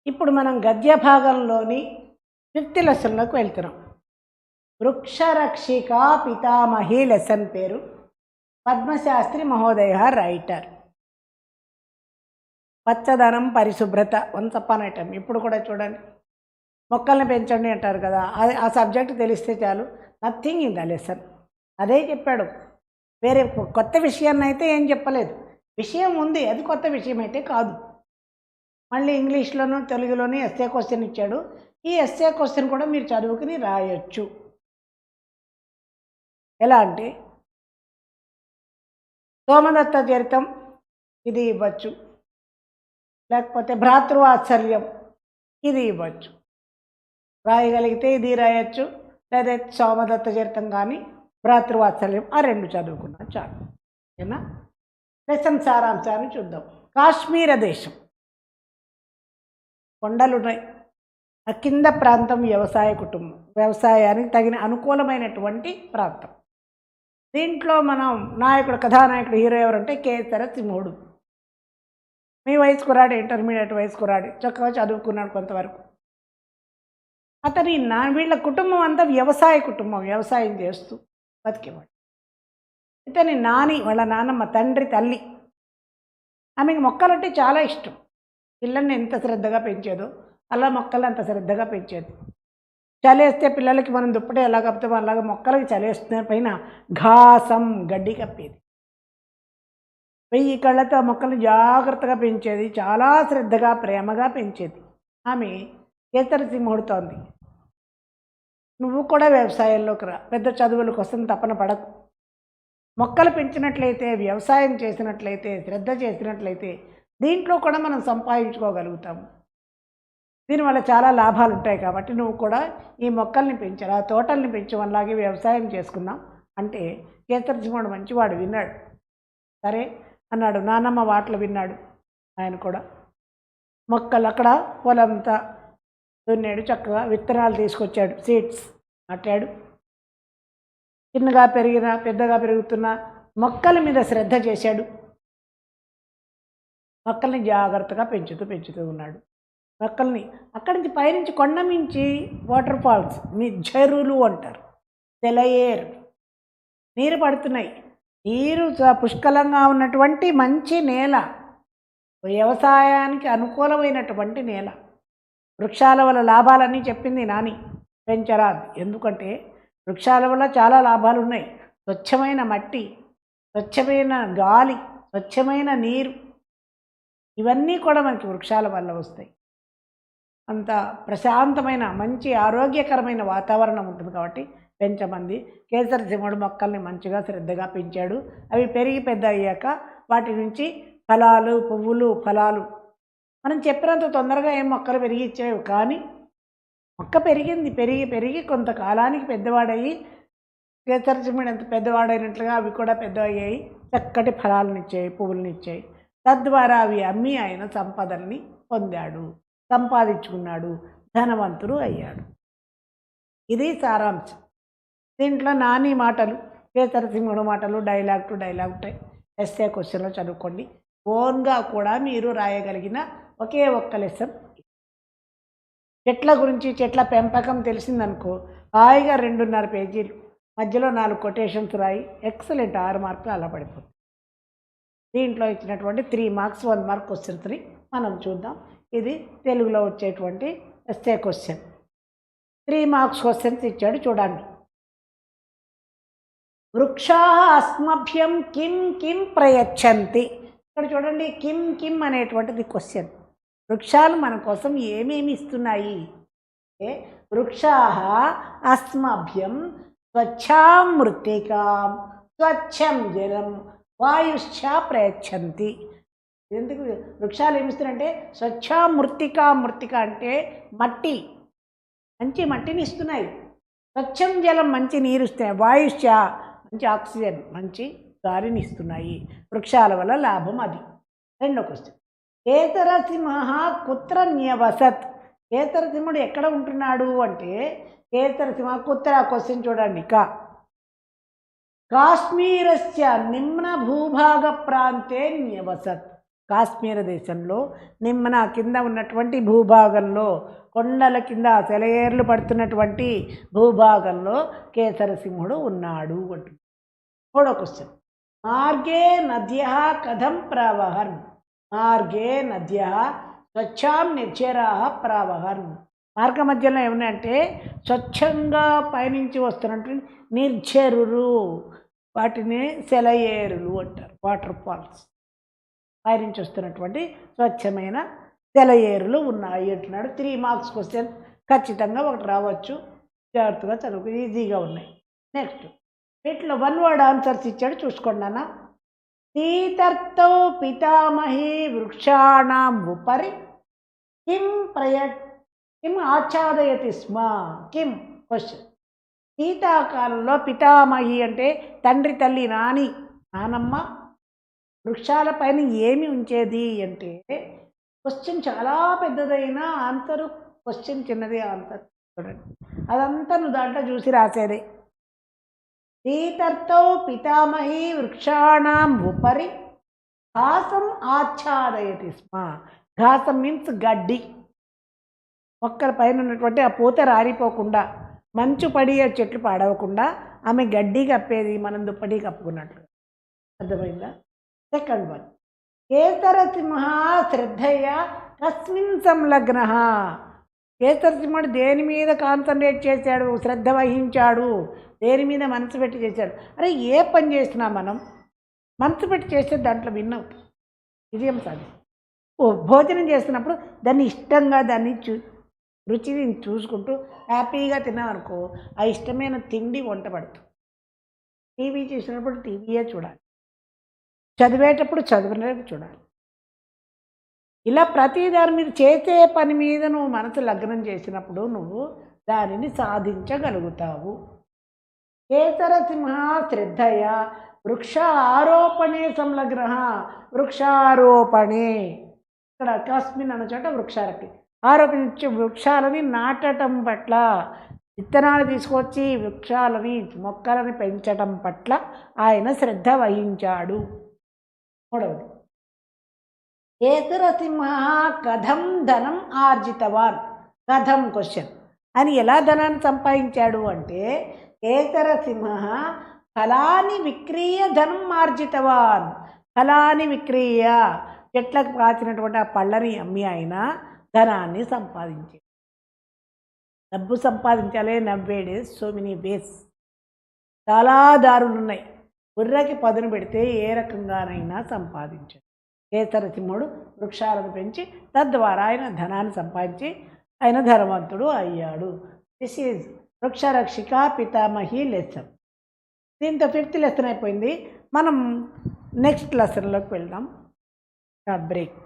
ఇప్పుడు మనం గద్య భాగంలోని ఫిఫ్త్ లెసన్లోకి వెళ్తున్నాం. వృక్షరక్షిక పితామహి లెసన్ పేరు. పద్మశాస్త్రి మహోదయ రైటర్. పచ్చదనం పరిశుభ్రత వన్స్ అపాన్ ఎ టైం. ఇప్పుడు కూడా చూడండి, మొక్కల్ని పెంచండి అంటారు కదా, ఆ సబ్జెక్ట్ తెలిస్తే చాలు. నథింగ్ ఇన్ ద లెసన్, అదే చెప్పాడు. వేరే కొత్త విషయాన్ని అయితే ఏం చెప్పలేదు. విషయం ఉంది, అది కొత్త విషయం అయితే కాదు. మళ్ళీ ఇంగ్లీష్లోను తెలుగులోని ఎస్ఏ క్వశ్చన్ ఇచ్చాడు. ఈ ఎస్ఏ క్వశ్చన్ కూడా మీరు చదువుకుని రాయొచ్చు. ఎలా అంటే సోమదత్త చరితం ఇది ఇవ్వచ్చు, లేకపోతే భ్రాతృవాత్సల్యం ఇది ఇవ్వచ్చు. రాయగలిగితే ఇది రాయొచ్చు, లేదా సోమదత్త చరితం కానీ భ్రాతృవాత్సల్యం ఆ రెండు చదువుకున్నా చాలు. ఓకేనా? లెసన్ సారాంశాన్ని చూద్దాం. కాశ్మీర దేశం, కొండలున్నాయి. ఆ కింద ప్రాంతం వ్యవసాయ కుటుంబం, వ్యవసాయానికి తగిన అనుకూలమైనటువంటి ప్రాంతం. దీంట్లో మనం నాయకుడు, కథానాయకుడు, హీరో ఎవరంటే కేసర సింహుడు. మీ వయసు కురాడు, ఇంటర్మీడియట్ వయసు కురాడు, చక్కగా చదువుకున్నాడు కొంతవరకు. అతని వీళ్ళ కుటుంబం అంతా వ్యవసాయ కుటుంబం, వ్యవసాయం చేస్తూ బతికేవాడు. ఇతని నాని, వాళ్ళ నాన్నమ్మ, తండ్రి తల్లి, ఆమెకి మొక్కలంటే చాలా ఇష్టం. పిల్లల్ని ఎంత శ్రద్ధగా పెంచేదో అలా మొక్కలు అంత శ్రద్ధగా పెంచేది. చలేస్తే పిల్లలకి మనం దుప్పటి ఎలా కప్పుతామో అలాగా మొక్కలకి చలేస్తున్న పైన ఘాసం గడ్డి కప్పేది. 1000 కళ్ళతో మొక్కలు జాగ్రత్తగా పెంచేది, చాలా శ్రద్ధగా ప్రేమగా పెంచేది. ఆమె కేసరసింహుడితోంది, నువ్వు కూడా వ్యవసాయంలోకి రా, పెద్ద చదువుల కోసం తపన పడకు. మొక్కలు పెంచినట్లయితే, వ్యవసాయం చేసినట్లయితే, శ్రద్ధ చేసినట్లయితే దీంట్లో కూడా మనం సంపాదించుకోగలుగుతాము. దీనివల్ల చాలా లాభాలు ఉంటాయి. కాబట్టి నువ్వు కూడా ఈ మొక్కల్ని పెంచరా, తోటల్ని పెంచు, అలాగే వ్యవసాయం చేసుకున్నాం అంటే కేసరసింహుడు మంచివాడు, విన్నాడు. సరే అన్నాడు. నానమ్మ వాటలు విన్నాడు ఆయన కూడా. మొక్కలు అక్కడ పొలంతా దున్నాడు, చక్కగా విత్తనాలు తీసుకొచ్చాడు, సీడ్స్ నాటాడు. చిన్నగా పెరిగిన పెద్దగా పెరుగుతున్న మొక్కల మీద శ్రద్ధ చేశాడు. మొక్కల్ని జాగ్రత్తగా పెంచుతూ ఉన్నాడు. మొక్కల్ని అక్కడి నుంచి పైనుంచి కొండ మించి వాటర్ ఫాల్స్, జరులు అంటారు, సెలయేరు, నీరు పడుతున్నాయి. నీరు పుష్కలంగా ఉన్నటువంటి మంచి నేల, వ్యవసాయానికి అనుకూలమైనటువంటి నేల. వృక్షాల వల్ల లాభాలన్నీ చెప్పింది నాని. పెంచరాదు, ఎందుకంటే వృక్షాల వల్ల చాలా లాభాలు ఉన్నాయి. స్వచ్ఛమైన మట్టి, స్వచ్ఛమైన గాలి, స్వచ్ఛమైన నీరు, ఇవన్నీ కూడా మనకి వృక్షాల వల్ల వస్తాయి. అంత ప్రశాంతమైన మంచి ఆరోగ్యకరమైన వాతావరణం ఉంటుంది. కాబట్టి పెంచమంది. కేసరసింహుడు మొక్కల్ని మంచిగా శ్రద్ధగా పెంచాడు. అవి పెరిగి పెద్ద అయ్యాక వాటి నుంచి ఫలాలు, పువ్వులు, ఫలాలు మనం చెప్పినంత తొందరగా ఏం మొక్కలు పెరిగిచ్చేవి. కానీ మొక్క పెరిగింది, పెరిగి కొంతకాలానికి పెద్దవాడయ్యి, కేసరసింహుడు ఎంత పెద్దవాడైనట్లుగా అవి కూడా పెద్దవయ్యాయి, చక్కటి ఫలాలనిచ్చాయి, పువ్వులనిచ్చాయి. తద్వారా అవి అమ్మి ఆయన సంపదల్ని పొందాడు, సంపాదించుకున్నాడు, ధనవంతుడు అయ్యాడు. ఇది సారాంశం. దీంట్లో నాని మాటలు, కేసరసింహుడు మాటలు, డైలాగ్ టు డైలాగ్ ఉంటాయి. ఎస్ఏ క్వశ్చన్లో చదువుకోండి. ఓన్గా కూడా మీరు రాయగలిగిన ఒకే ఒక్క లెసన్. చెట్ల గురించి, చెట్ల పెంపకం తెలిసిందనుకో, హాయిగా 2.5 పేజీలు, మధ్యలో 4 కొటేషన్స్ రాయి, ఎక్సలెంట్, 6 మార్కులు అలా పడిపోతుంది. దీంట్లో ఇచ్చినటువంటి 3 మార్క్స్ 1 మార్క్ క్వశ్చన్స్ని మనం చూద్దాం. ఇది తెలుగులో వచ్చేటువంటి ఎస్ఏ క్వశ్చన్. 3 మార్క్స్ క్వశ్చన్స్ ఇచ్చాడు, చూడండి. వృక్షా అస్మభ్యం కిం కిం ప్రయచ్చంతి. ఇక్కడ చూడండి, కిం కిం అనేటువంటిది క్వశ్చన్. వృక్షాలు మన కోసం ఏమేమి ఇస్తున్నాయి? వృక్షా అస్మభ్యం స్వచ్ఛాం మృత్తికాం స్వచ్ఛం జలం వాయుశ్చ ప్రయచ్చంతి. ఎందుకు వృక్షాలు ఏమిస్తున్నాయంటే స్వచ్ఛ మృత్తిక, మృత్తిక అంటే మట్టి, మంచి మట్టిని ఇస్తున్నాయి. స్వచ్ఛం జలం, మంచి నీరు ఇస్తున్నాయి. వాయుశ్చ మంచి ఆక్సిజన్, మంచి గాలిని ఇస్తున్నాయి. వృక్షాల వల్ల లాభం అది. రెండో క్వశ్చన్, కేసరసింహ కుత్ర న్యవసత్. కేసరసింహుడు ఎక్కడ ఉంటున్నాడు అంటే, కేసరసింహ కుత్ర, క్వశ్చన్ చూడండి, కాశ్మీరస్య నిమ్న భూభాగ ప్రాంతే న్యవసత్. కాశ్మీర దేశంలో నిమ్మన కింద ఉన్నటువంటి భూభాగంలో, కొండల కింద సెలయేర్లు పడుతున్నటువంటి భూభాగంలో కేసరసింహుడు ఉన్నాడు అంటుంది. మూడో క్వశ్చన్, మార్గే నద్య కథం ప్రవహన్. మార్గే నద్య స్వచ్ఛాం నిర్జరా ప్రవహన్. మార్గ మధ్యలో ఏమన్నాయంటే స్వచ్ఛంగా పయనించి వస్తున్నటువంటి నిర్జరులు, వాటిని సెలయేరులు అంటారు. వాటర్ ఫాల్స్ పయనించి వస్తున్నటువంటి స్వచ్ఛమైన సెలయేరులు ఉన్నాయి అంటున్నాడు. 3 మార్క్స్ క్వశ్చన్ ఖచ్చితంగా ఒకటి రావచ్చు. జాగ్రత్తగా చదువుకు, ఈజీగా ఉన్నాయి. నెక్స్ట్ వీటిలో 1 వర్డ్ ఆన్సర్స్ ఇచ్చాడు, చూసుకోండి అన్న. తీతర్థౌ పితామహి వృక్షాణం ఉపరి కిం ఆచ్ఛాదయతి స్మ. కిం క్వశ్చన్. శీతాకాలంలో పితామహి అంటే తండ్రి, తల్లి, నానమ్మ వృక్షాల పైన ఏమి ఉంచేది అంటే, క్వశ్చన్ చాలా పెద్దదైన ఆన్సరు, క్వశ్చన్ చిన్నది ఆన్సర్. చూడండి, అదంతా నువ్వు దాంట్లో చూసి రాసేదే. తీతర్థౌ పితామహి వృక్షాణం ఉపరి ఘాసం ఆచ్ఛాదయతి స్మ. ఘాసం మీన్స్ గడ్డి. మొక్కల పైన ఉన్నటువంటి ఆ పూత రారిపోకుండా, మంచు పడి ఆ చెట్లు పాడవకుండా ఆమె గడ్డి కప్పేది, మనం దుప్పటి కప్పుకున్నట్లు. అర్థమైందా? Second one, కేసరసింహ శ్రద్ధయ్య కస్మిన్ సంలగ్న. కేసరసింహుడు దేని మీద కాన్సన్ట్రేట్ చేశాడు, శ్రద్ధ వహించాడు, దేని మీద మనసు పెట్టి చేశాడు. అరే ఏ పని చేసినా మనం మనసు పెట్టి చేస్తే దాంట్లో విన్నాం, విజయం సాధి. భోజనం చేస్తున్నప్పుడు దాన్ని ఇష్టంగా, దాన్ని రుచిని చూసుకుంటూ హ్యాపీగా తిన్నామనుకో, ఆ ఇష్టమైన తిండి వంట పడుతుంది. టీవీ చూసినప్పుడు టీవీయే చూడాలి, చదివేటప్పుడు చదివినప్పుడు చూడాలి. ఇలా ప్రతి దాని మీద, చేసే పని మీద నువ్వు మనసు లగ్నం చేసినప్పుడు నువ్వు దానిని సాధించగలుగుతావు. కేసరసింహ శ్రద్ధయ వృక్ష ఆరోపణే సంలగ్న. వృక్షారోపణే, ఇక్కడ కస్మిన్ అన్న చోట వృక్షాలకి ఆరోపించే వృక్షాలని నాటడం పట్ల, విత్తనాలు తీసుకొచ్చి వృక్షాలని, మొక్కలని పెంచడం పట్ల ఆయన శ్రద్ధ వహించాడు. మూడవది, కేసరసింహ కథం ధనం ఆర్జితవాన్. కథం క్వశ్చన్. అని ఎలా ధనాన్ని సంపాదించాడు అంటే, కేసరసింహ ఫలాన్ని విక్రీయ ధనం ఆర్జితవాన్. ఫలాన్ని విక్రీయ, చెట్లకు కాచినటువంటి ఆ పళ్ళని అమ్మి ఆయన ధనాన్ని సంపాదించాడు. డబ్బు సంపాదించాలి, నవ్వే డేస్, సో మెనీ వేస్, చాలా దారులు ఉన్నాయి. బుర్రకి పదును పెడితే ఏ రకంగానైనా సంపాదించాడు. కేసరసింహుడు వృక్షాలను పెంచి తద్వారా ఆయన ధనాన్ని సంపాదించి ఆయన ధనవంతుడు అయ్యాడు. దిస్ ఈజ్ వృక్షరక్షిక పితామహి లెసన్. దీంతో 5th లెసన్ అయిపోయింది. మనం నెక్స్ట్ లెసన్లోకి వెళ్దాం. బ్రేక్.